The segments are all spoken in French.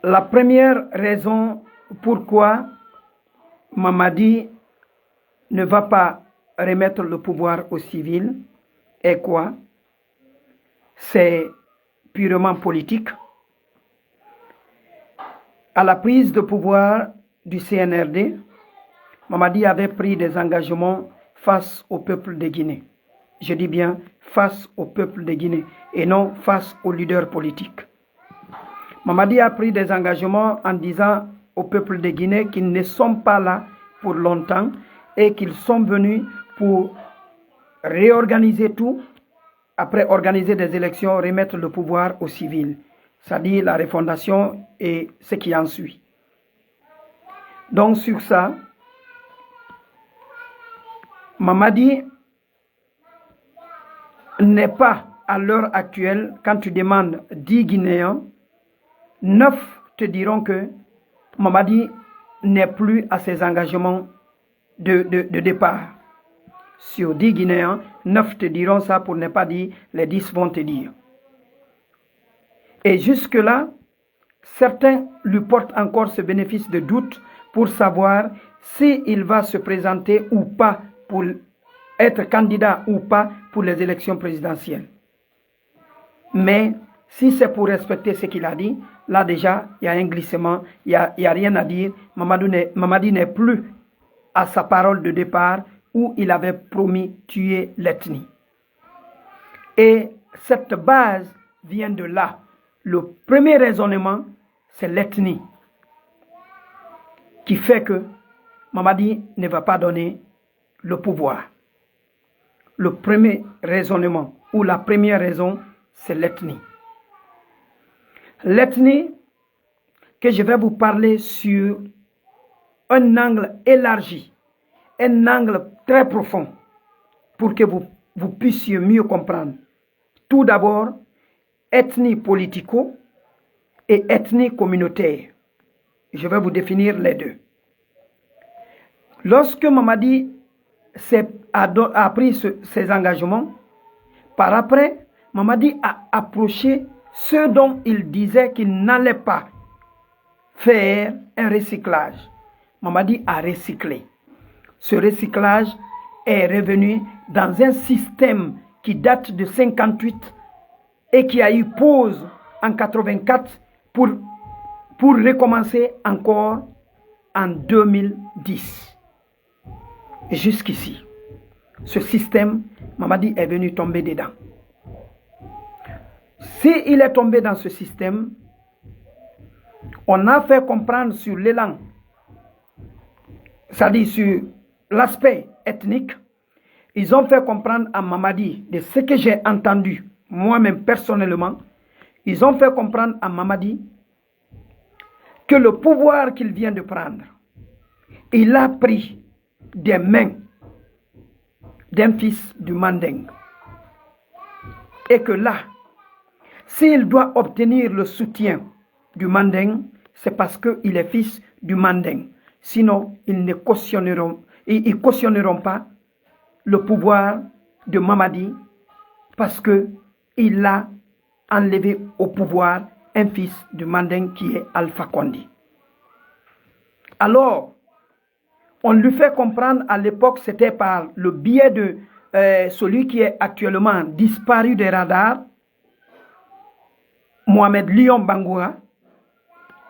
La première raison pourquoi Mamadi ne va pas remettre le pouvoir aux civils est quoi? C'est purement politique. À la prise de pouvoir du CNRD, Mamadi avait pris des engagements face au peuple de Guinée. Je dis bien face au peuple de Guinée et non face aux leaders politiques. Mamadi a pris des engagements en disant au peuple de Guinée qu'ils ne sont pas là pour longtemps et qu'ils sont venus pour réorganiser tout, après organiser des élections, remettre le pouvoir aux civils, c'est-à-dire la refondation et ce qui en suit. Donc sur ça, Mamadi n'est pas à l'heure actuelle, quand tu demandes 10 Guinéens, 9 te diront que Mamadi n'est plus à ses engagements de départ. Sur 10 Guinéens, 9 te diront ça, pour ne pas dire les 10 vont te dire. Et jusque-là, certains lui portent encore ce bénéfice de doute pour savoir s'il va se présenter ou pas, pour être candidat ou pas pour les élections présidentielles. Mais si c'est pour respecter ce qu'il a dit, là déjà, il y a un glissement, il n'y a rien à dire. Mamadi n'est plus à sa parole de départ où il avait promis tuer l'ethnie. Et cette base vient de là. Le premier raisonnement, c'est l'ethnie qui fait que Mamadi ne va pas donner le pouvoir. Le premier raisonnement ou la première raison, c'est l'ethnie. L'ethnie que je vais vous parler sur un angle élargi, un angle très profond, pour que vous puissiez mieux comprendre. Tout d'abord, ethnie politico et ethnie communautaire. Je vais vous définir les deux. Lorsque Mamadi a pris ses engagements, par après, Mamadi a approché ceux dont il disait qu'il n'allait pas faire un recyclage. Mamadi a recyclé. Ce recyclage est revenu dans un système qui date de 58 et qui a eu pause en 84 pour recommencer encore en 2010. Jusqu'ici, ce système, Mamadi est venu tomber dedans. S'il est tombé dans ce système, on a fait comprendre sur l'élan, c'est-à-dire sur l'aspect ethnique, ils ont fait comprendre à Mamadi, de ce que j'ai entendu, moi-même personnellement, ils ont fait comprendre à Mamadi que le pouvoir qu'il vient de prendre, il a pris des mains d'un fils du Manding. Et que là, s'il doit obtenir le soutien du Manding, c'est parce qu'il est fils du Manding. Sinon, ils ne cautionneront pas le pouvoir de Mamadi parce qu'il a enlevé au pouvoir un fils du Manding qui est Alpha Condé. Alors, on lui fait comprendre à l'époque, c'était par le biais de celui qui est actuellement disparu des radars, Mohamed Lyon Bangoura,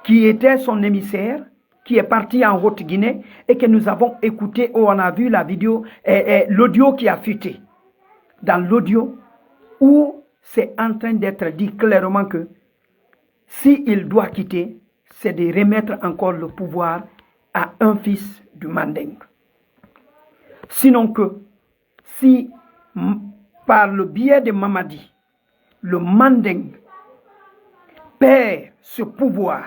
qui était son émissaire, qui est parti en Haute-Guinée et que nous avons écouté, où on a vu la vidéo, l'audio qui a fuité. Dans l'audio, où c'est en train d'être dit clairement que s'il doit quitter, c'est de remettre encore le pouvoir à un fils du Manding. Sinon que, si par le biais de Mamadi, le Manding perd ce pouvoir,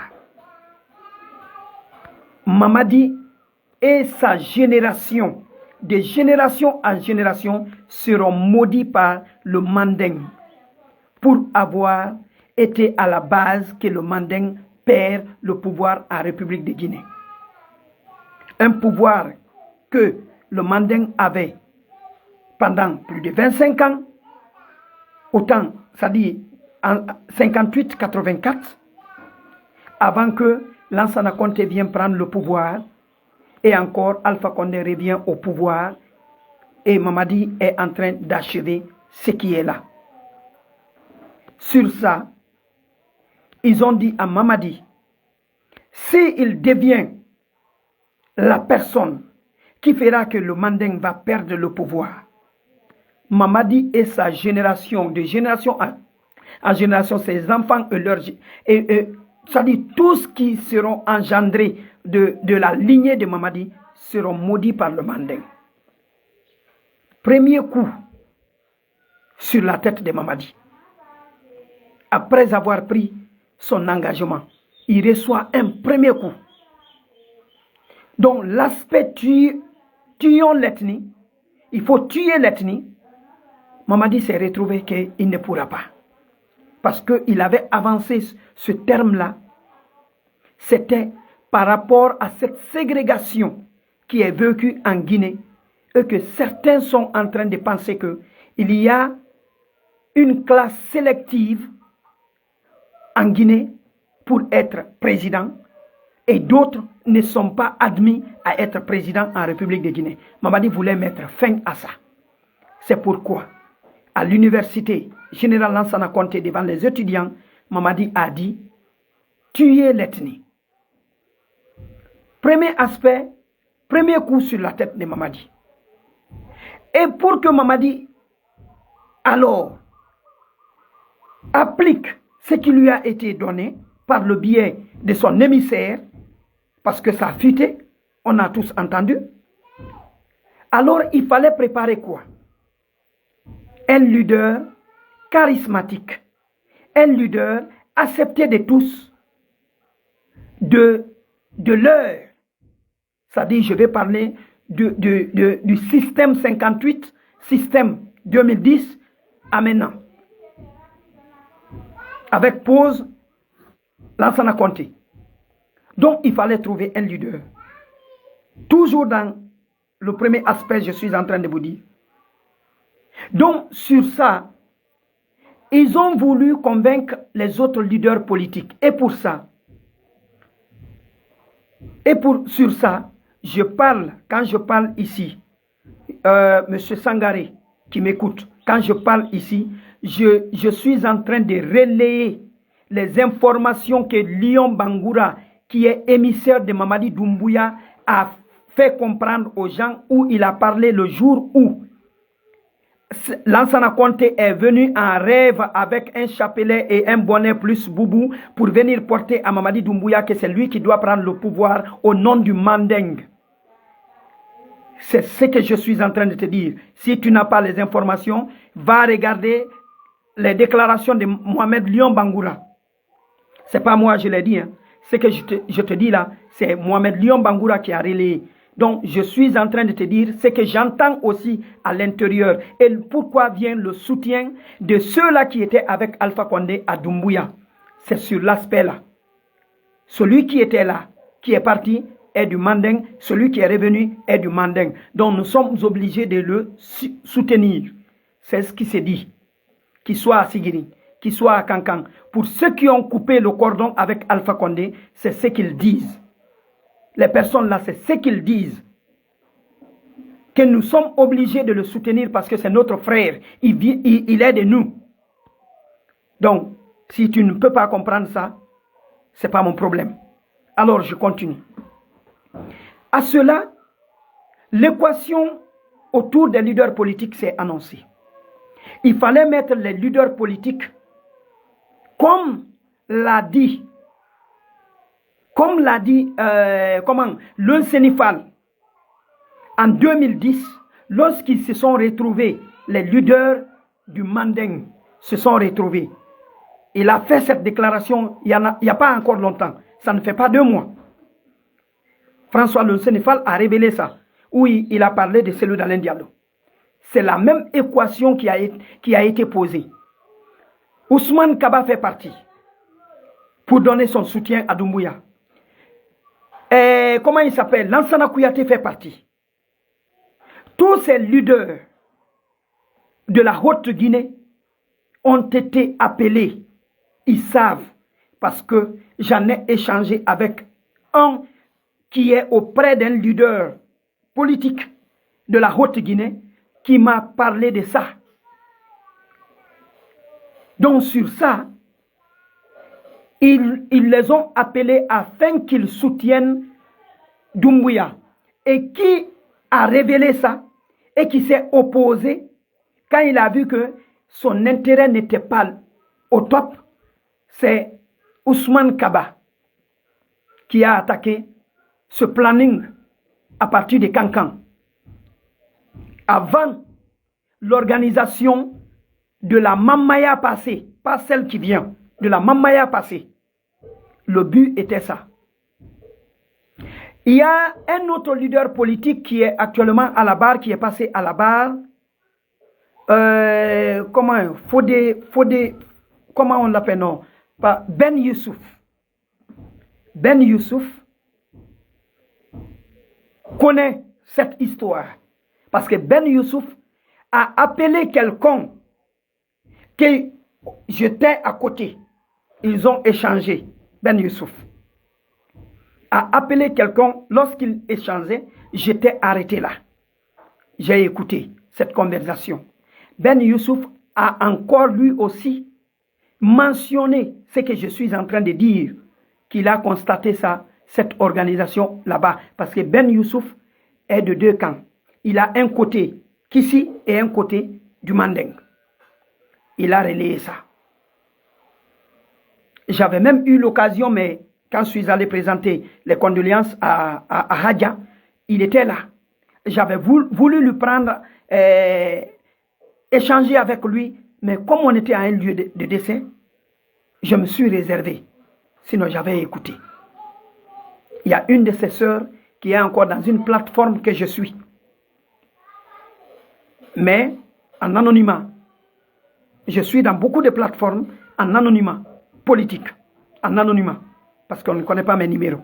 Mamadi et sa génération, de génération en génération, seront maudits par le Manding pour avoir été à la base que le Manding perd le pouvoir en République de Guinée. Un pouvoir que le Manding avait pendant plus de 25 ans, autant, c'est-à-dire en 58-84, avant que Lansana Conté vienne prendre le pouvoir. Et encore, Alpha Condé revient au pouvoir. Et Mamadi est en train d'achever ce qui est là. Sur ça, ils ont dit à Mamadi, s'il devient la personne qui fera que le Manding va perdre le pouvoir, Mamadi et sa génération, de génération en génération, ses enfants c'est-à-dire tous qui seront engendrés de la lignée de Mamadi seront maudits par le Manding. Premier coup sur la tête de Mamadi. Après avoir pris son engagement, il reçoit un premier coup. Donc l'aspect tuons l'ethnie, il faut tuer l'ethnie. Mamadi s'est retrouvé qu'il ne pourra pas. Parce qu'il avait avancé ce terme-là. C'était par rapport à cette ségrégation qui est vécue en Guinée et que certains sont en train de penser qu'il y a une classe sélective en Guinée pour être président et d'autres ne sont pas admis à être président en République de Guinée. Mamadi voulait mettre fin à ça. C'est pourquoi, à l'université Général Lansana Conté devant les étudiants, Mamadi a dit tuer l'ethnie. Premier aspect, premier coup sur la tête de Mamadi. Et pour que Mamadi, alors, applique ce qui lui a été donné par le biais de son émissaire, parce que ça a fuité, on a tous entendu, alors il fallait préparer quoi? Un leader charismatique, un leader accepté de tous, de leur. C'est-à-dire, je vais parler du système 58, système 2010 à maintenant. Avec pause, Lansana Conté. Donc, il fallait trouver un leader. Toujours dans le premier aspect, je suis en train de vous dire. Donc, sur ça, ils ont voulu convaincre les autres leaders politiques. Et pour ça, sur ça, je parle, quand je parle ici, M. Sangaré qui m'écoute, quand je parle ici, je suis en train de relayer les informations que Lion Bangoura, qui est émissaire de Mamadi Doumbouya, a fait comprendre aux gens, où il a parlé le jour où Lansana Conté est venu en rêve avec un chapelet et un bonnet plus boubou pour venir porter à Mamadi Doumbouya que c'est lui qui doit prendre le pouvoir au nom du Manding. C'est ce que je suis en train de te dire. Si tu n'as pas les informations, va regarder les déclarations de Mohamed Lion Bangoura. Ce n'est pas moi, je l'ai dit. Hein. Ce que je te dis là, c'est Mohamed Lion Bangoura qui a relayé. Donc, je suis en train de te dire ce que j'entends aussi à l'intérieur. Et pourquoi vient le soutien de ceux-là qui étaient avec Alpha Condé à Doumbouya. C'est sur l'aspect là. Celui qui était là, qui est parti, est du Manding. Celui qui est revenu est du Manding. Donc, nous sommes obligés de le soutenir. C'est ce qui s'est dit. Qu'il soit à Sigiri, qu'il soit à Kankan. Pour ceux qui ont coupé le cordon avec Alpha Condé, c'est ce qu'ils disent. Les personnes là, c'est ce qu'ils disent. Que nous sommes obligés de le soutenir parce que c'est notre frère. Il est de nous. Donc, si tu ne peux pas comprendre ça, ce n'est pas mon problème. Alors, je continue. À cela, l'équation autour des leaders politiques s'est annoncée. Il fallait mettre les leaders politiques comme l'a dit le Sénéfal en 2010, lorsqu'ils se sont retrouvés, les leaders du Manding se sont retrouvés. Il a fait cette déclaration il n'y a pas encore longtemps, ça ne fait pas 2 mois. François le Sénéfal a révélé ça, où il a parlé de celui d'Alain Diallo. C'est la même équation qui a été posée. Ousmane Kaba fait partie pour donner son soutien à Doumbouya. Et comment il s'appelle? Lansana Kouyaté fait partie. Tous ces leaders de la Haute-Guinée ont été appelés. Ils savent parce que j'en ai échangé avec un qui est auprès d'un leader politique de la Haute-Guinée qui m'a parlé de ça. Donc sur ça, ils les ont appelés afin qu'ils soutiennent Doumbouya. Et qui a révélé ça et qui s'est opposé quand il a vu que son intérêt n'était pas au top, c'est Ousmane Kaba qui a attaqué ce planning à partir de Cancan. Avant l'organisation de la Mamaya passée, pas celle qui vient, de la Mamaya passée, le but était ça. Il y a un autre leader politique qui est actuellement à la barre, qui est passé à la barre. Comment on l'appelle, non? Ben Youssouf. Ben Youssouf connaît cette histoire. Parce que Ben Youssouf a appelé quelqu'un que j'étais à côté. Ils ont échangé. Ben Youssouf a appelé quelqu'un, lorsqu'il échangeait, j'étais arrêté là. J'ai écouté cette conversation. Ben Youssouf a encore lui aussi mentionné ce que je suis en train de dire, qu'il a constaté ça, cette organisation là-bas. Parce que Ben Youssouf est de deux camps. Il a un côté Kissi et un côté du Mandeng. Il a relayé ça. J'avais même eu l'occasion, mais quand je suis allé présenter les condoléances à Hadja, il était là. J'avais voulu lui prendre, échanger avec lui, mais comme on était à un lieu de décès, je me suis réservé. Sinon, j'avais écouté. Il y a une de ses sœurs qui est encore dans une plateforme que je suis. Mais en anonymat. Je suis dans beaucoup de plateformes en anonymat politique. En anonymat. Parce qu'on ne connaît pas mes numéros.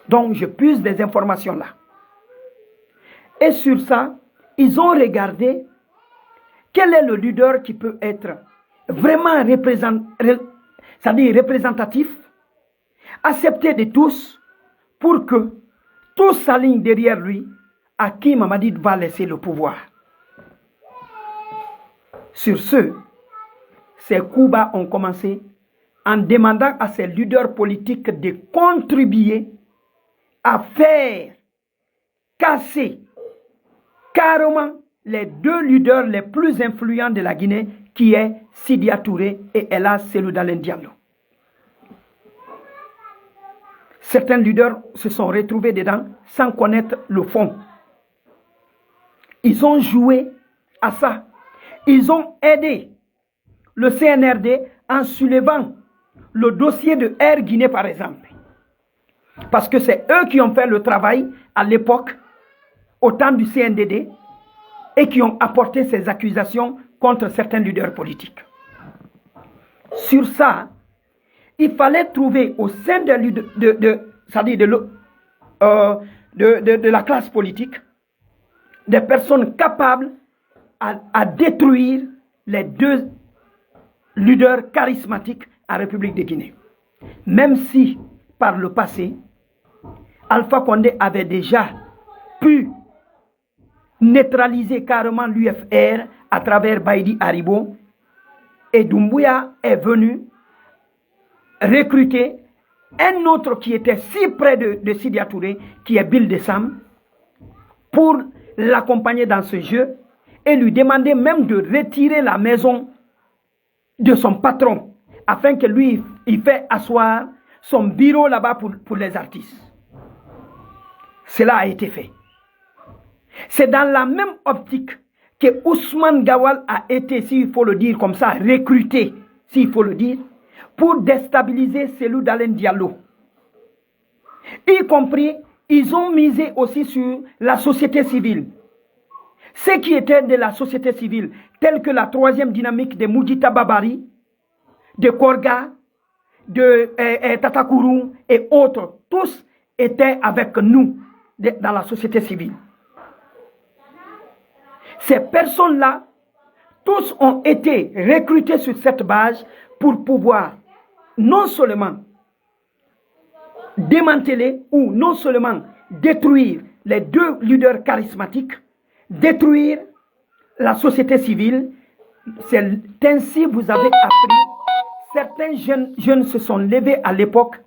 Donc, je puise des informations là. Et sur ça, ils ont regardé quel est le leader qui peut être vraiment représentatif, accepté de tous, pour que tous s'alignent derrière lui, à qui Mamadi va laisser le pouvoir. Sur ce, ces coups bas ont commencé en demandant à ces leaders politiques de contribuer à faire casser carrément les deux leaders les plus influents de la Guinée, qui est Sidia Touré et Ella Selou Dalein Diallo. Certains leaders se sont retrouvés dedans sans connaître le fond. Ils ont joué à ça. Ils ont aidé le CNRD en soulevant le dossier de Air Guinée, par exemple. Parce que c'est eux qui ont fait le travail à l'époque, au temps du CNDD, et qui ont apporté ces accusations contre certains leaders politiques. Sur ça, il fallait trouver au sein de la classe politique des personnes capables à détruire les deux leaders charismatiques en République de Guinée. Même si, par le passé, Alpha Condé avait déjà pu neutraliser carrément l'UFR à travers Baïdi Haribo, et Doumbouya est venu recruter un autre qui était si près de Sidia Touré, qui est Bill Dessam, pour l'accompagner dans ce jeu et lui demander même de retirer la maison de son patron, afin que lui, il fait asseoir son bureau là-bas pour les artistes. Cela a été fait. C'est dans la même optique que Ousmane Gawal a été, s'il faut le dire comme ça, recruté, s'il faut le dire, pour déstabiliser Selou Dalein Diallo. Y compris, ils ont misé aussi sur la société civile. Ceux qui étaient de la société civile, tels que la troisième dynamique de Moudjita Babari, de Korga, de Tatakourou et autres, tous étaient avec nous dans la société civile. Ces personnes-là, tous ont été recrutés sur cette base pour pouvoir non seulement démanteler ou non seulement détruire les deux leaders charismatiques, détruire la société civile. C'est ainsi que vous avez appris. Certains jeunes se sont levés à l'époque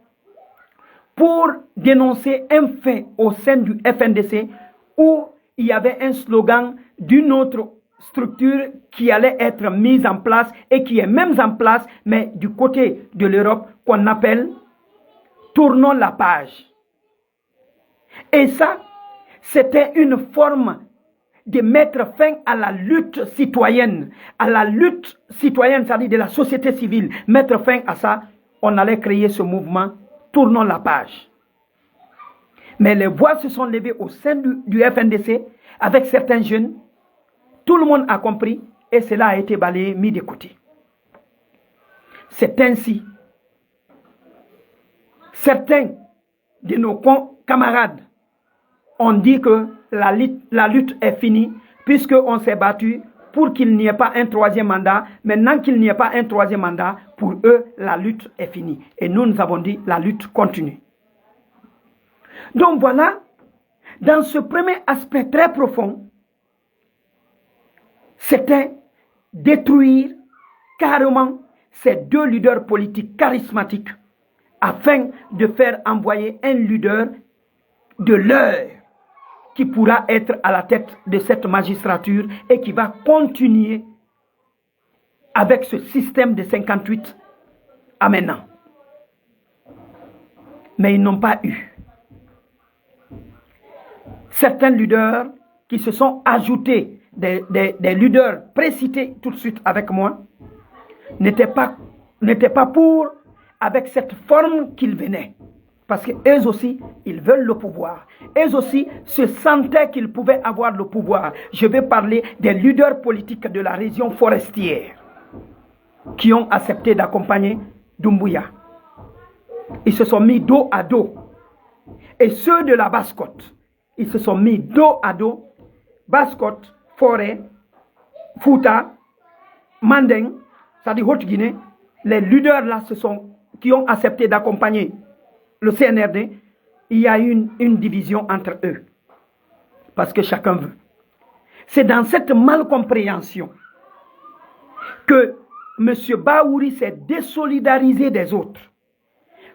pour dénoncer un fait au sein du FNDC où il y avait un slogan d'une autre structure qui allait être mise en place et qui est même en place, mais du côté de l'Europe, qu'on appelle « Tournons la page ». Et ça, c'était une forme de mettre fin à la lutte citoyenne, c'est-à-dire de la société civile. Mettre fin à ça, on allait créer ce mouvement « Tournons la page ». Mais les voix se sont levées au sein du FNDC avec certains jeunes. Tout le monde a compris et cela a été balayé, mis de côté. C'est ainsi. Certains de nos camarades ont dit que la lutte est finie puisqu'on s'est battu pour qu'il n'y ait pas un troisième mandat. Maintenant qu'il n'y ait pas un troisième mandat, pour eux, la lutte est finie. Et nous avons dit la lutte continue. Donc voilà, dans ce premier aspect très profond, c'était détruire carrément ces deux leaders politiques charismatiques afin de faire envoyer un leader de l'heure qui pourra être à la tête de cette magistrature et qui va continuer avec ce système de 58 à maintenant. Mais ils n'ont pas eu. Certains leaders qui se sont ajoutés, des leaders précités tout de suite avec moi, n'étaient pas pour avec cette forme qu'ils venaient. Parce qu'eux aussi, ils veulent le pouvoir. Eux aussi se sentaient qu'ils pouvaient avoir le pouvoir. Je vais parler des leaders politiques de la région forestière qui ont accepté d'accompagner Doumbouya. Ils se sont mis dos à dos. Et ceux de la Basse-Côte, ils se sont mis dos à dos. Basse-Côte, Forêt, Fouta, Mandeng, c'est-à-dire Haute-Guinée, les leaders là qui ont accepté d'accompagner le CNRD, il y a eu une division entre eux. Parce que chacun veut. C'est dans cette malcompréhension que M. Baouri s'est désolidarisé des autres.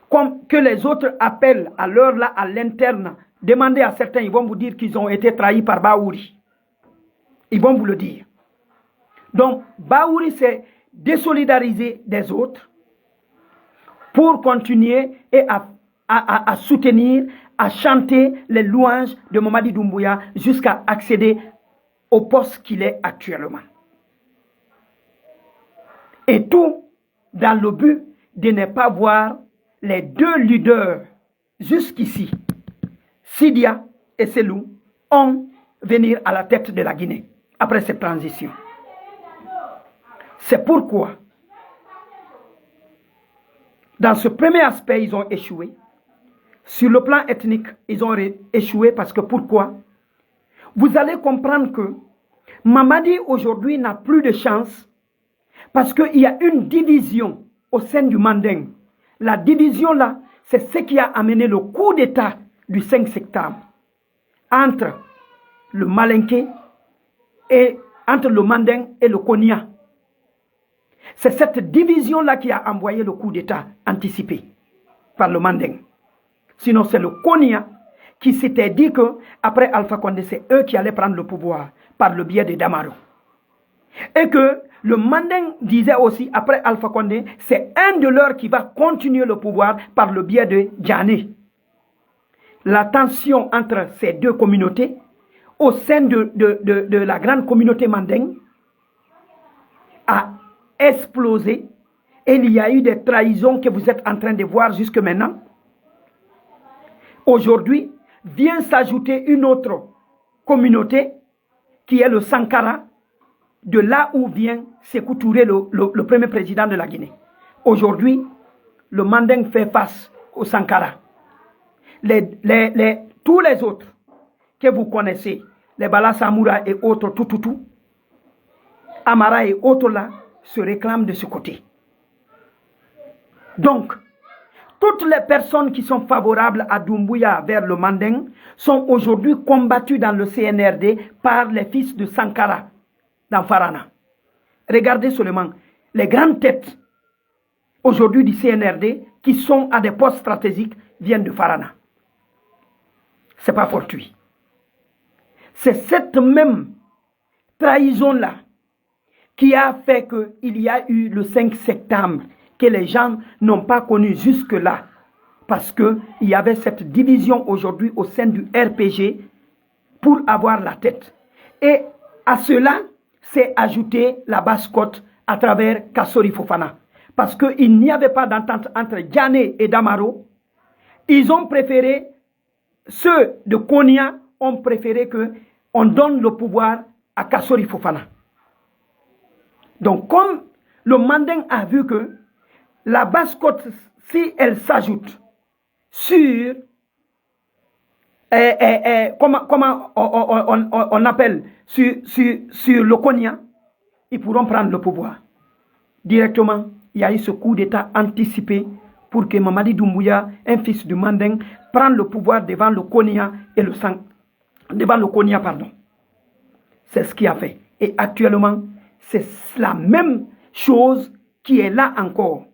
Comme que les autres appellent à l'heure là, à l'interne, demandez à certains, ils vont vous dire qu'ils ont été trahis par Baouri. Ils vont vous le dire. Donc, Baouri s'est désolidarisé des autres pour continuer et à soutenir, à chanter les louanges de Mamadi Doumbouya jusqu'à accéder au poste qu'il est actuellement. Et tout dans le but de ne pas voir les deux leaders jusqu'ici, Sidia et Selou, ont venir à la tête de la Guinée après cette transition. C'est pourquoi, dans ce premier aspect, ils ont échoué. Sur le plan ethnique, ils ont échoué parce que pourquoi? Vous allez comprendre que Mamadi aujourd'hui n'a plus de chance parce qu'il y a une division au sein du Mandeng. La division là, c'est ce qui a amené le coup d'État du 5 septembre entre le Malinké et entre le Mandeng et le Konya. C'est cette division-là qui a envoyé le coup d'État anticipé par le Mandeng. Sinon, c'est le Konya qui s'était dit qu'après Alpha Condé, c'est eux qui allaient prendre le pouvoir par le biais de Damaro. Et que le Mandeng disait aussi, après Alpha Condé, c'est un de leurs qui va continuer le pouvoir par le biais de Djané. La tension entre ces deux communautés, au sein de la grande communauté Mandeng, a explosé. Et il y a eu des trahisons que vous êtes en train de voir jusque maintenant. Aujourd'hui, vient s'ajouter une autre communauté qui est le Sankara, de là où vient Sékou Touré, le premier président de la Guinée. Aujourd'hui, le Mandeng fait face au Sankara. Tous les autres que vous connaissez, les Bala Samoura et autres, tout, Amara et autres là, se réclament de ce côté. Donc, Toutes les personnes qui sont favorables à Doumbouya vers le Manding sont aujourd'hui combattues dans le CNRD par les fils de Sankara dans Farana. Regardez seulement les grandes têtes aujourd'hui du CNRD qui sont à des postes stratégiques viennent de Farana. Ce n'est pas fortuit. C'est cette même trahison-là qui a fait qu'il y a eu le 5 septembre que les gens n'ont pas connu jusque-là. Parce qu'il y avait cette division aujourd'hui au sein du RPG pour avoir la tête. Et à cela, s'est ajouté la basse-côte à travers Kassori Fofana. Parce qu'il n'y avait pas d'entente entre Djané et Damaro. Ils ont préféré, ceux de Konya ont préféré qu'on donne le pouvoir à Kassori Fofana. Donc, comme le Manding a vu que la basse-côte, si elle s'ajoute sur, comment on appelle, sur le Konya, ils pourront prendre le pouvoir. Directement, il y a eu ce coup d'État anticipé pour que Mamadi Doumbouya, un fils du Manding, prenne le pouvoir devant le Konya et le sang. Devant le Konya, pardon. C'est ce qu'il a fait. Et actuellement, c'est la même chose qui est là encore.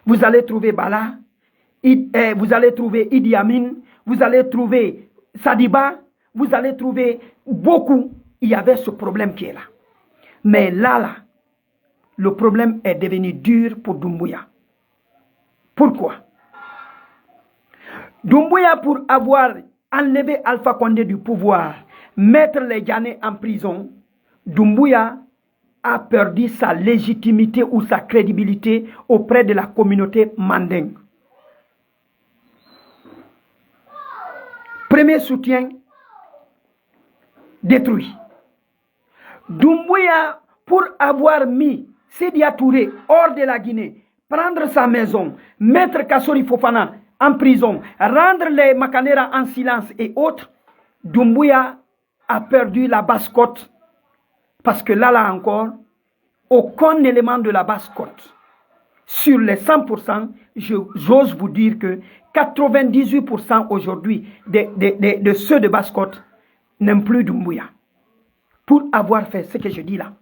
Vous allez trouver Bala, vous allez trouver Idi Amin, vous allez trouver Sadiba, vous allez trouver beaucoup. Il y avait ce problème qui est là. Mais là, le problème est devenu dur pour Doumbouya. Pourquoi? Doumbouya, pour avoir enlevé Alpha Condé du pouvoir, mettre les Djanés en prison, Doumbouya a perdu sa légitimité ou sa crédibilité auprès de la communauté mandingue. Premier soutien détruit. Doumbouya, pour avoir mis Sédia Touré hors de la Guinée, prendre sa maison, mettre Kassori Fofana en prison, rendre les Makanera en silence et autres, Doumbouya a perdu la basse-côte. Parce que là encore, aucun élément de la basse-côte. Sur les 100%, j'ose vous dire que 98% aujourd'hui de ceux de basse-côte n'aiment plus Doumbouya. Pour avoir fait ce que je dis là.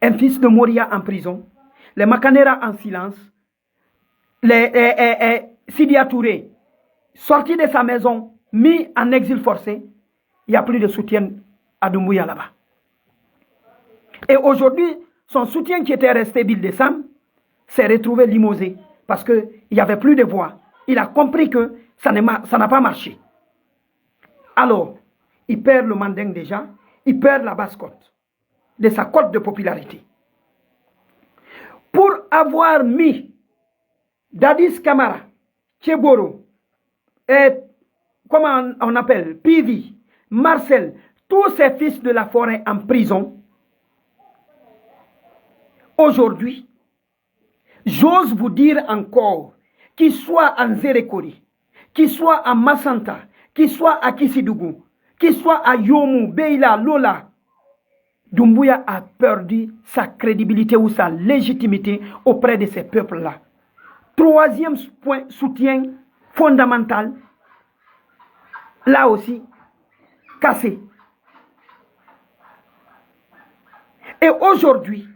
Un fils de Moria en prison, les Makanera en silence, Sidia Touré sorti de sa maison, mis en exil forcé, il n'y a plus de soutien à Doumbouya là-bas. Et aujourd'hui, son soutien qui était resté Bill de Sam s'est retrouvé limosé parce qu'il n'y avait plus de voix. Il a compris que ça n'a pas marché. Alors, il perd le Manding déjà, il perd la basse-côte de sa cote de popularité. Pour avoir mis Dadis Camara, Tcheboro, et comment on appelle, Pivi, Marcel, tous ces fils de la forêt en prison, aujourd'hui, j'ose vous dire encore, qu'ils soient en Zérekori, qu'ils soient à Massanta, qu'ils soient à Kissidougou, qu'ils soient à Yomu, Beila, Lola, Doumbouya a perdu sa crédibilité ou sa légitimité auprès de ces peuples-là. Troisième point, soutien fondamental, là aussi, cassé. Et aujourd'hui,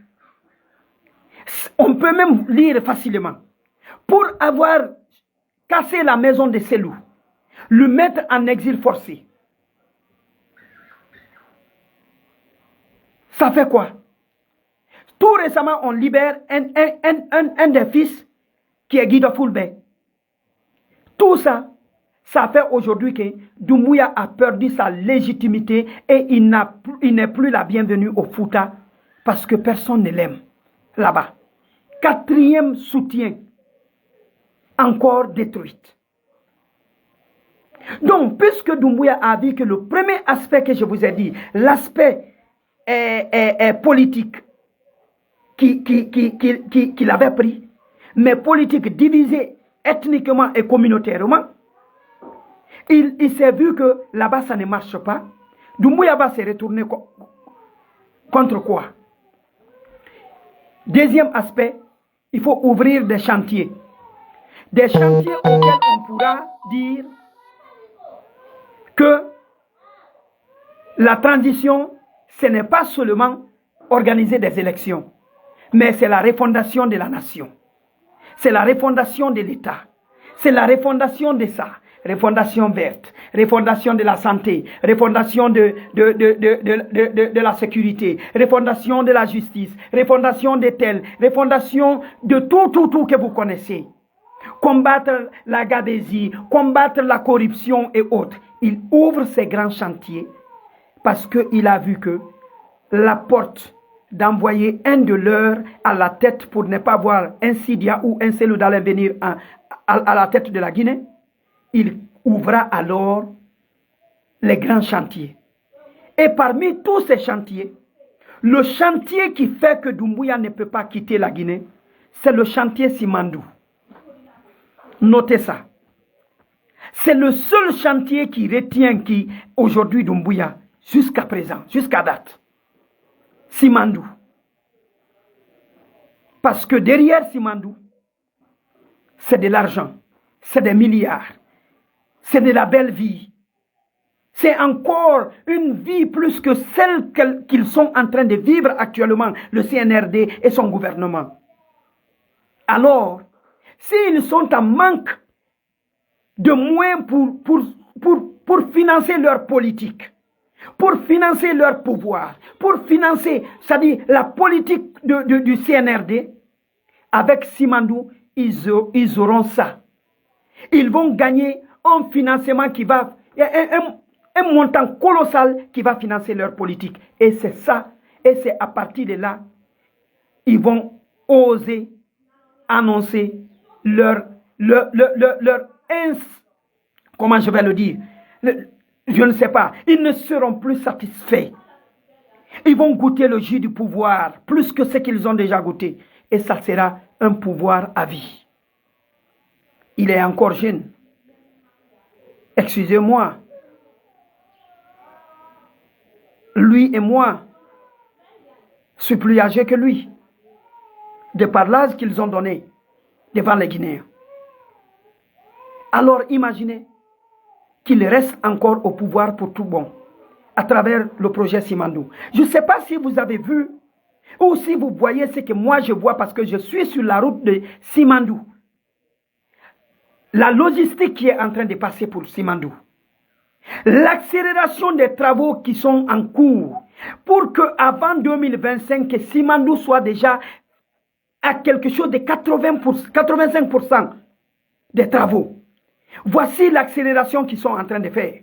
on peut même lire facilement. Pour avoir cassé la maison de Selou, le mettre en exil forcé, ça fait quoi? Tout récemment, on libère un des fils qui est Guido Fulbe. Tout ça, ça fait aujourd'hui que Doumbouya a perdu sa légitimité et il n'est plus la bienvenue au Fouta parce que personne ne l'aime là-bas. Quatrième soutien, encore détruite. Donc, puisque Doumbouya a vu que le premier aspect que je vous ai dit, l'aspect politique qu'il avait pris, mais politique divisée ethniquement et communautairement, il s'est vu que là-bas ça ne marche pas. Doumbouya va se retourner contre quoi? Deuxième aspect, il faut ouvrir des chantiers. Des chantiers auxquels on pourra dire que la transition, ce n'est pas seulement organiser des élections, mais c'est la refondation de la nation. C'est la refondation de l'État. C'est la refondation de ça. Refondation verte, refondation de la santé, refondation de la sécurité, refondation de la justice, refondation de tel, refondation de tout que vous connaissez. Combattre la gabegie, combattre la corruption et autres. Il ouvre ces grands chantiers parce qu'il a vu que la porte d'envoyer un de leurs à la tête pour ne pas voir un Sidia ou un Cellou Dalein venir à la tête de la Guinée, il ouvra alors les grands chantiers. Et parmi tous ces chantiers, le chantier qui fait que Doumbouya ne peut pas quitter la Guinée, c'est le chantier Simandou. Notez ça. C'est le seul chantier qui retient aujourd'hui Doumbouya, jusqu'à présent, jusqu'à date. Simandou. Parce que derrière Simandou, c'est de l'argent, c'est des milliards, c'est de la belle vie. C'est encore une vie plus que celle qu'ils sont en train de vivre actuellement, le CNRD et son gouvernement. Alors, s'ils sont en manque de moyens pour financer leur politique, pour financer leur pouvoir, pour financer, c'est-à-dire la politique du CNRD, avec Simandou, ils auront ça. Ils vont gagner un financement qui va, un montant colossal qui va financer leur politique. Et c'est ça, et c'est à partir de là, ils vont oser annoncer comment je vais le dire, je ne sais pas, ils ne seront plus satisfaits. Ils vont goûter le jus du pouvoir, plus que ce qu'ils ont déjà goûté. Et ça sera un pouvoir à vie. Il est encore jeune. Excusez-moi. Lui et moi, je suis plus âgé que lui. De par l'âge qu'ils ont donné devant les Guinéens. Alors imaginez qu'il reste encore au pouvoir pour tout bon, à travers le projet Simandou. Je ne sais pas si vous avez vu, ou si vous voyez ce que moi je vois, parce que je suis sur la route de Simandou. La logistique qui est en train de passer pour Simandou. L'accélération des travaux qui sont en cours, pour qu'avant 2025, que Simandou soit déjà à quelque chose de 85% des travaux. Voici l'accélération qu'ils sont en train de faire,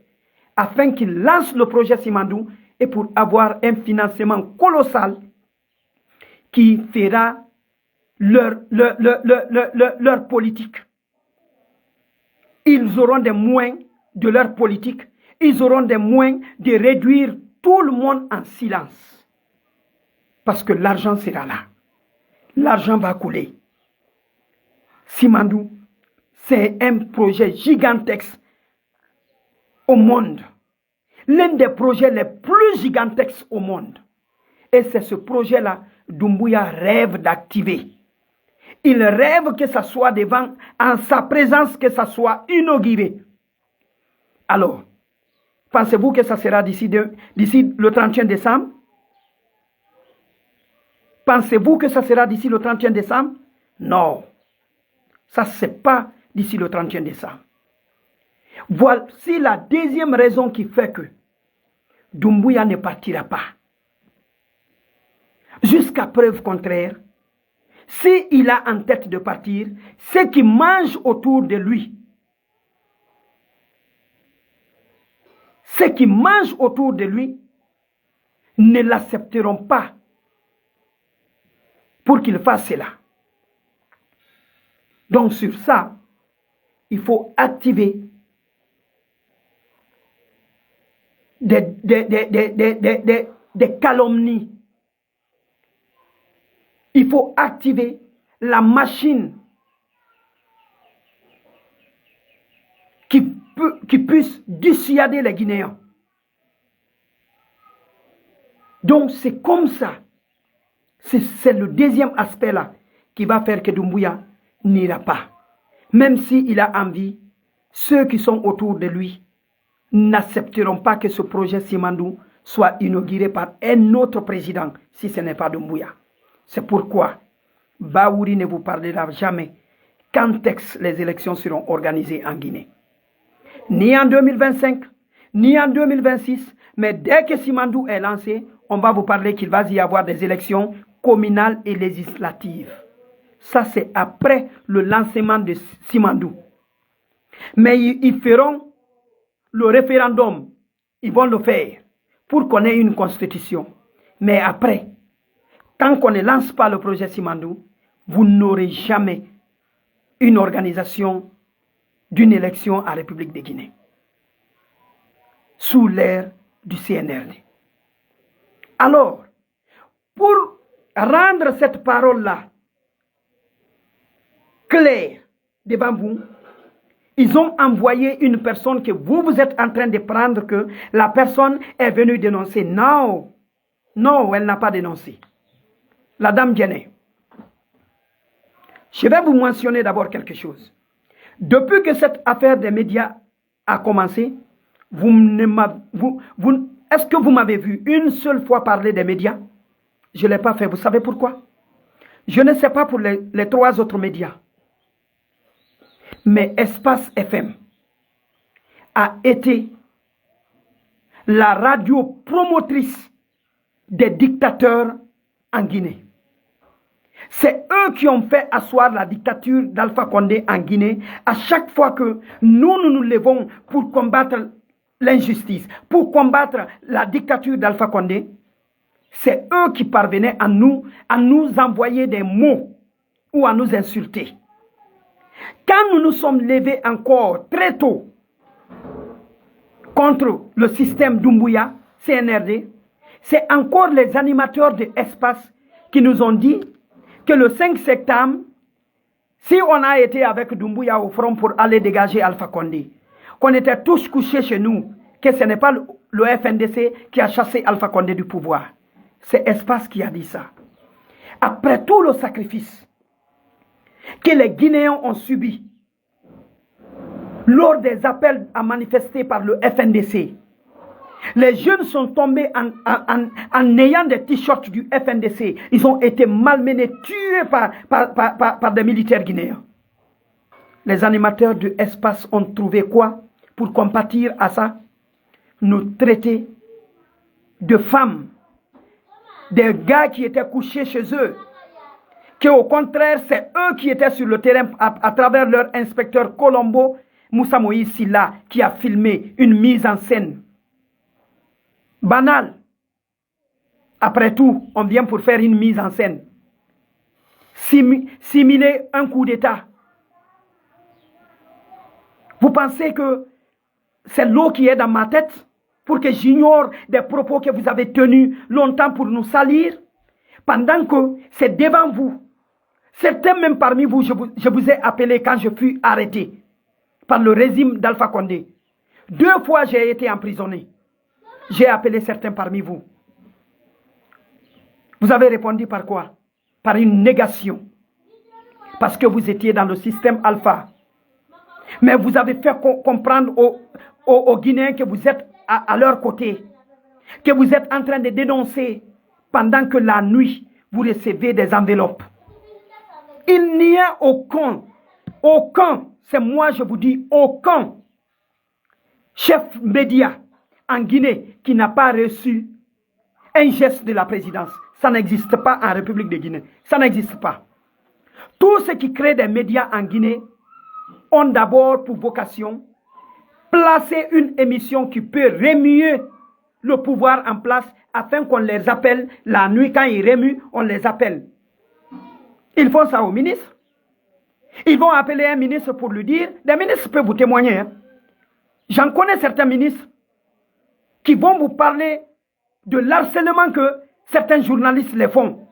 afin qu'ils lancent le projet Simandou et pour avoir un financement colossal qui fera leur politique. Ils auront des moyens de leur politique, ils auront des moyens de réduire tout le monde en silence. Parce que l'argent sera là. L'argent va couler. Simandou, c'est un projet gigantesque au monde. L'un des projets les plus gigantesques au monde. Et c'est ce projet-là, Doumbouya rêve d'activer. Il rêve que ça soit devant, en sa présence, que ça soit inauguré. Alors, pensez-vous que ça sera d'ici le 31 décembre? Pensez-vous que ça sera d'ici le 31 décembre? Non. Ça, ce n'est pas d'ici le 31 décembre. Voici la deuxième raison qui fait que Doumbouya ne partira pas. Jusqu'à preuve contraire, s'il a en tête de partir, ceux qui mangent autour de lui, ceux qui mangent autour de lui ne l'accepteront pas pour qu'il fasse cela. Donc sur ça, il faut activer des calomnies. Il faut activer la machine qui puisse dissuader les Guinéens. Donc c'est comme ça. C'est le deuxième aspect là qui va faire que Doumbouya n'ira pas. même s'il a envie, ceux qui sont autour de lui n'accepteront pas que ce projet Simandou soit inauguré par un autre président, si ce n'est pas Doumbouya. C'est pourquoi Baouri ne vous parlera jamais quand les élections seront organisées en Guinée. Ni en 2025, ni en 2026, mais dès que Simandou est lancé, on va vous parler qu'il va y avoir des élections communales et législatives. Ça, c'est après le lancement de Simandou. Mais ils feront le référendum, ils vont le faire pour qu'on ait une constitution. Mais après, tant qu'on ne lance pas le projet Simandou, vous n'aurez jamais une organisation d'une élection en République de Guinée sous l'ère du CNRD. Alors, pour rendre cette parole-là claire devant vous, ils ont envoyé une personne que vous êtes en train de prendre, que la personne est venue dénoncer. Non, non, elle n'a pas dénoncé. La dame Djené. Je vais vous mentionner d'abord quelque chose. Depuis que cette affaire des médias a commencé, est-ce que vous m'avez vu une seule fois parler des médias? Je ne l'ai pas fait. Vous savez pourquoi? Je ne sais pas pour les 3 autres médias. Mais Espace FM a été la radio promotrice des dictateurs en Guinée. C'est eux qui ont fait asseoir la dictature d'Alpha Condé en Guinée. À chaque fois que nous levons pour combattre l'injustice, pour combattre la dictature d'Alpha Condé, c'est eux qui parvenaient à nous envoyer des mots ou à nous insulter. Quand nous nous sommes levés encore très tôt contre le système Doumbouya, CNRD, c'est encore les animateurs de Espace qui nous ont dit que le 5 septembre, si on a été avec Doumbouya au front pour aller dégager Alpha Condé, qu'on était tous couchés chez nous, que ce n'est pas le FNDC qui a chassé Alpha Condé du pouvoir. C'est Espace qui a dit ça. Après tout le sacrifice que les Guinéens ont subi lors des appels à manifester par le FNDC, les jeunes sont tombés en ayant des t-shirts du FNDC. Ils ont été malmenés, tués par des militaires guinéens. Les animateurs de Espace ont trouvé quoi pour compatir à ça? Nous traiter de femmes, des gars qui étaient couchés chez eux, qu'au contraire, c'est eux qui étaient sur le terrain à travers leur inspecteur Colombo, Moussa Moïse Silla, qui a filmé une mise en scène banale. Après tout, on vient pour faire une mise en scène. Simuler un coup d'État. Vous pensez que c'est l'eau qui est dans ma tête pour que j'ignore des propos que vous avez tenus longtemps pour nous salir, pendant que c'est devant vous. Certains même parmi vous, je vous ai appelé quand je fus arrêté par le régime d'Alpha Condé. 2 fois j'ai été emprisonné. J'ai appelé certains parmi vous. Vous avez répondu par quoi? Par une négation. Parce que vous étiez dans le système Alpha. Mais vous avez fait comprendre aux Guinéens que vous êtes à leur côté. Que vous êtes en train de dénoncer pendant que la nuit, vous recevez des enveloppes. Il n'y a aucun, c'est moi je vous dis, aucun chef média en Guinée qui n'a pas reçu un geste de la présidence. Ça n'existe pas en République de Guinée. Ça n'existe pas. Tous ceux qui créent des médias en Guinée ont d'abord pour vocation placer une émission qui peut remuer le pouvoir en place afin qu'on les appelle la nuit. Quand ils remuent, on les appelle. Ils font ça au ministre. Ils vont appeler un ministre pour lui dire. Des ministres peuvent vous témoigner. Hein. J'en connais certains ministres qui vont vous parler de l'harcèlement que certains journalistes les font.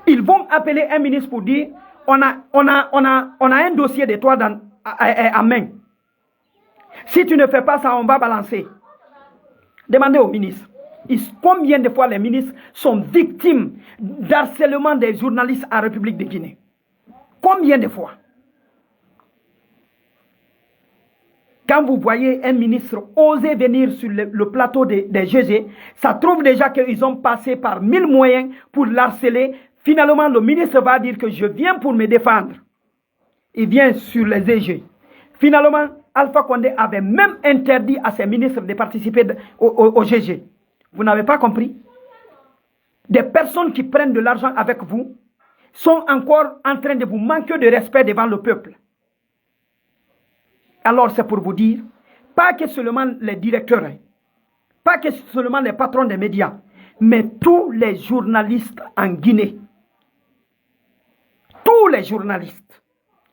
Ils vont appeler un ministre pour dire on a un dossier de toi en main. Si tu ne fais pas ça, on va balancer. Demandez au ministre. Combien de fois les ministres sont victimes d'harcèlement des journalistes en République de Guinée? Combien de fois? Quand vous voyez un ministre oser venir sur le plateau des GG, ça trouve déjà qu'ils ont passé par 1000 moyens pour l'harceler. Finalement, le ministre va dire que je viens pour me défendre. Il vient sur les EG. Finalement, Alpha Condé avait même interdit à ses ministres de participer au GG. Vous n'avez pas compris? Des personnes qui prennent de l'argent avec vous sont encore en train de vous manquer de respect devant le peuple. Alors c'est pour vous dire, pas que seulement les directeurs, pas que seulement les patrons des médias, mais tous les journalistes en Guinée, tous les journalistes,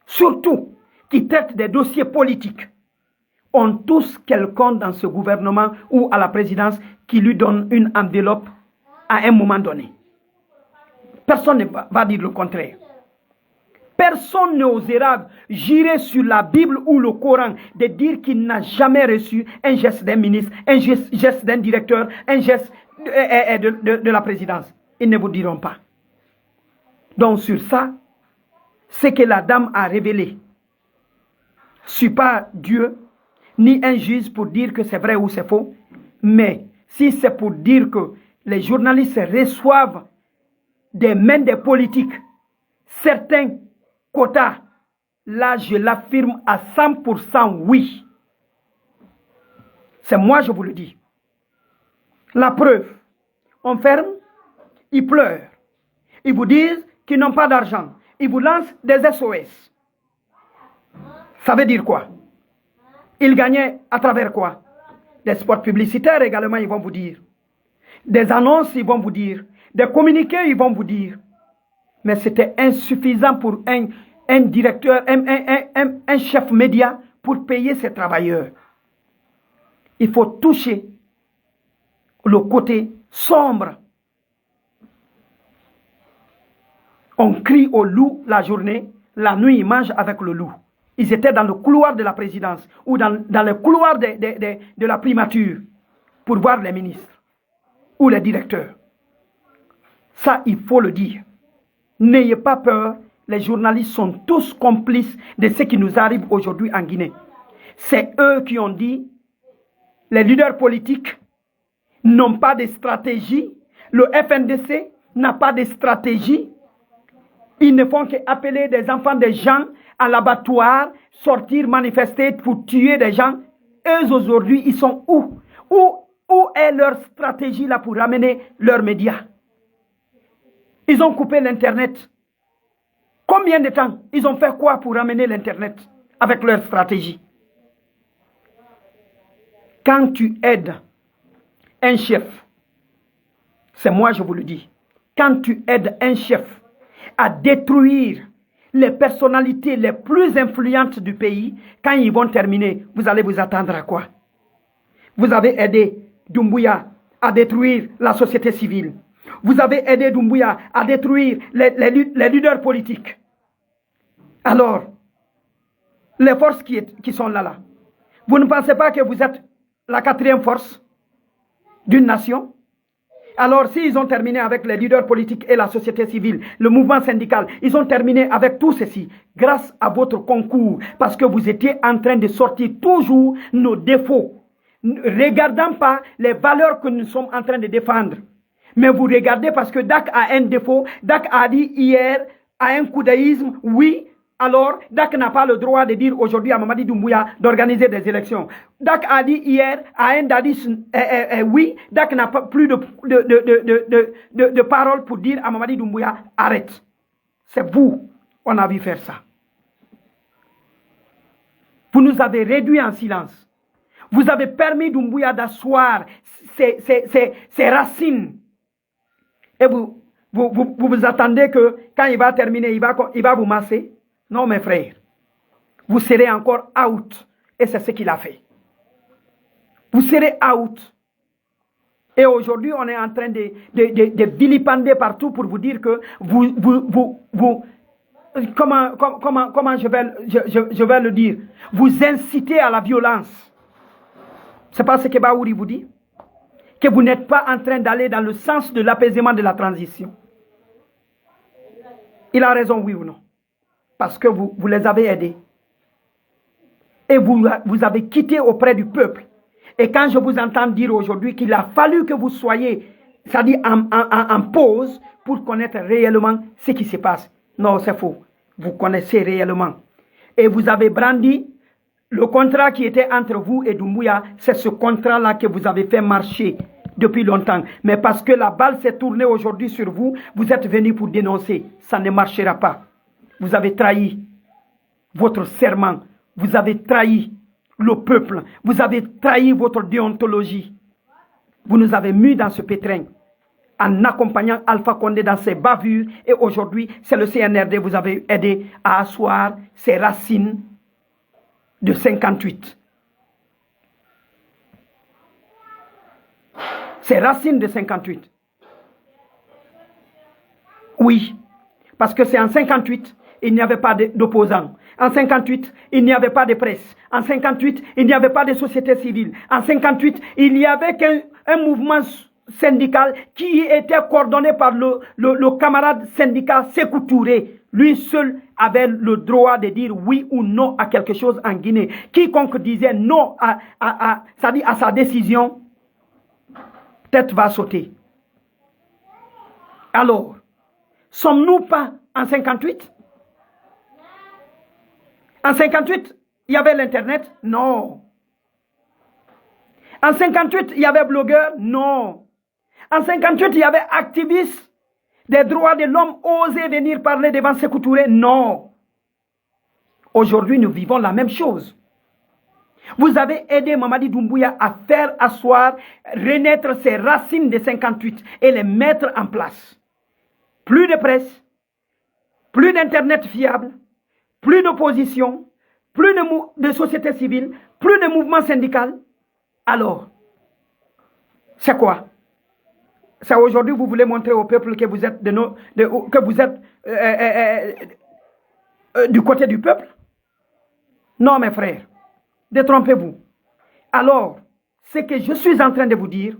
surtout qui traitent des dossiers politiques, ont tous quelqu'un dans ce gouvernement ou à la présidence qui lui donne une enveloppe à un moment donné. Personne ne va dire le contraire. Personne n'osera jurer sur la Bible ou le Coran de dire qu'il n'a jamais reçu un geste d'un ministre, un geste d'un directeur, un geste de la présidence. Ils ne vous diront pas. Donc sur ça, ce que la dame a révélé, je ne suis pas Dieu, ni un juge pour dire que c'est vrai ou c'est faux, mais si c'est pour dire que les journalistes reçoivent des mains des politiques certains quotas, là je l'affirme à 100% oui. C'est moi je vous le dis. La preuve, on ferme, ils pleurent. Ils vous disent qu'ils n'ont pas d'argent. Ils vous lancent des SOS. Ça veut dire quoi? Ils gagnaient à travers quoi? Des spots publicitaires également, ils vont vous dire. Des annonces, ils vont vous dire. Des communiqués, ils vont vous dire. Mais c'était insuffisant pour un directeur, un chef média pour payer ses travailleurs. Il faut toucher le côté sombre. On crie au loup la journée, la nuit ils mangent avec le loup. Ils étaient dans le couloir de la présidence ou dans le couloir de la primature pour voir les ministres ou les directeurs. Ça, il faut le dire. N'ayez pas peur, les journalistes sont tous complices de ce qui nous arrive aujourd'hui en Guinée. C'est eux qui ont dit, les leaders politiques n'ont pas de stratégie, le FNDC n'a pas de stratégie, ils ne font qu'appeler des enfants des gens à l'abattoir, sortir, manifester pour tuer des gens. Eux aujourd'hui, ils sont où? Où est leur stratégie là pour ramener leurs médias? Ils ont coupé l'Internet. Combien de temps? Ils ont fait quoi pour ramener l'Internet avec leur stratégie? Quand tu aides un chef, c'est moi je vous le dis, quand tu aides un chef à détruire les personnalités les plus influentes du pays, quand ils vont terminer, vous allez vous attendre à quoi? Vous avez aidé Doumbouya à détruire la société civile. Vous avez aidé Doumbouya à détruire les leaders politiques. Alors, les forces qui sont là, vous ne pensez pas que vous êtes la quatrième force d'une nation? Alors, s'ils ont terminé avec les leaders politiques et la société civile, le mouvement syndical, ils ont terminé avec tout ceci grâce à votre concours, parce que vous étiez en train de sortir toujours nos défauts, regardant pas les valeurs que nous sommes en train de défendre. Mais vous regardez parce que DAC a un défaut, DAC a dit hier, à un coudaïsme, oui. Alors, DAC n'a pas le droit de dire aujourd'hui à Mamadi Doumbouya d'organiser des élections. DAC a dit hier à un Dadis, oui, DAC n'a pas plus de parole pour dire à Mamadi Doumbouya arrête. C'est vous, on a vu faire ça. Vous nous avez réduits en silence. Vous avez permis Doumbouya d'asseoir ses racines. Et vous attendez que quand il va terminer, il va vous masser. Non, mes frères, vous serez encore out. Et c'est ce qu'il a fait. Vous serez out. Et aujourd'hui, on est en train de vilipender partout pour vous dire que comment je vais le dire? Vous incitez à la violence. C'est pas ce que Baouri vous dit? Que vous n'êtes pas en train d'aller dans le sens de l'apaisement de la transition. Il a raison, oui ou non? parce que vous les avez aidés. Et vous avez quitté auprès du peuple. Et quand je vous entends dire aujourd'hui qu'il a fallu que vous soyez, c'est-à-dire en pause, pour connaître réellement ce qui se passe. Non, c'est faux. Vous connaissez réellement. Et vous avez brandi le contrat qui était entre vous et Doumbouya. C'est ce contrat-là que vous avez fait marcher depuis longtemps. Mais parce que la balle s'est tournée aujourd'hui sur vous, vous êtes venu pour dénoncer. Ça ne marchera pas. Vous avez trahi votre serment. Vous avez trahi le peuple. Vous avez trahi votre déontologie. Vous nous avez mis dans ce pétrin en accompagnant Alpha Condé dans ses bavures. Et aujourd'hui, c'est le CNRD. Vous avez aidé à asseoir ses racines de 58. Ces racines de 58. Oui, parce que c'est en 58, il n'y avait pas d'opposants. En 58, il n'y avait pas de presse. En 58, il n'y avait pas de société civile. En 58, il n'y avait qu'un mouvement syndical qui était coordonné par le camarade syndical Sékou Touré. Lui seul avait le droit de dire oui ou non à quelque chose en Guinée. Quiconque disait non à sa décision, tête va sauter. Alors, sommes-nous pas en 58? En 58, il y avait l'Internet? Non. En 58, il y avait blogueurs? Non. En 58, il y avait activistes des droits de l'homme oser venir parler devant Sékou Touré? Non. Aujourd'hui, nous vivons la même chose. Vous avez aidé Mamadi Doumbouya à faire asseoir, renaître ses racines de 58 et les mettre en place. Plus de presse, plus d'internet fiable, plus d'opposition, plus de société civile, plus de mouvement syndical. Alors, c'est quoi? C'est aujourd'hui que vous voulez montrer au peuple que vous êtes, du côté du peuple? Non, mes frères, détrompez-vous. Alors, ce que je suis en train de vous dire,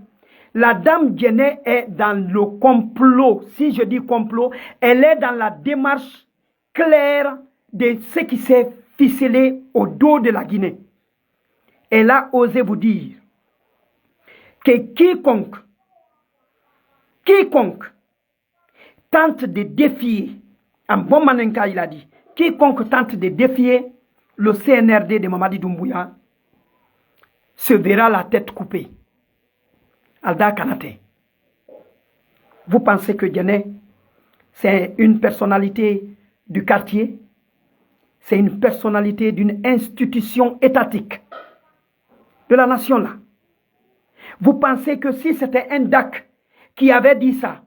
la dame Guéné est dans le complot. Si je dis complot, elle est dans la démarche claire de ce qui s'est ficelé au dos de la Guinée. Elle a osé vous dire que quiconque tente de défier, en bon manenka il a dit, quiconque tente de défier le CNRD de Mamadi Doumbouya se verra la tête coupée. Alda Kanate. Vous pensez que Guéné, c'est une personnalité du quartier? C'est une personnalité d'une institution étatique de la nation là. Vous pensez que si c'était un DAC qui avait dit ça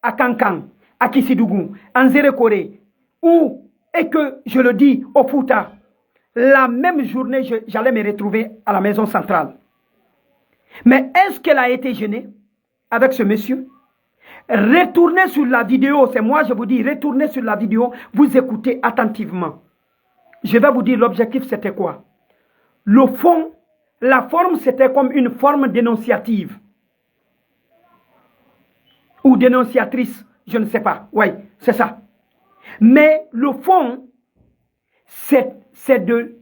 à Kankan, à Kissidougou, en Zérekore, et que je le dis au Fouta, la même journée, j'allais me retrouver à la maison centrale. Mais est-ce qu'elle a été gênée avec ce monsieur? Retournez sur la vidéo, c'est moi je vous dis, retournez sur la vidéo, vous écoutez attentivement. Je vais vous dire l'objectif c'était quoi? Le fond, la forme c'était comme une forme dénonciative. Ou dénonciatrice, je ne sais pas. Oui, c'est ça. Mais le fond, c'est de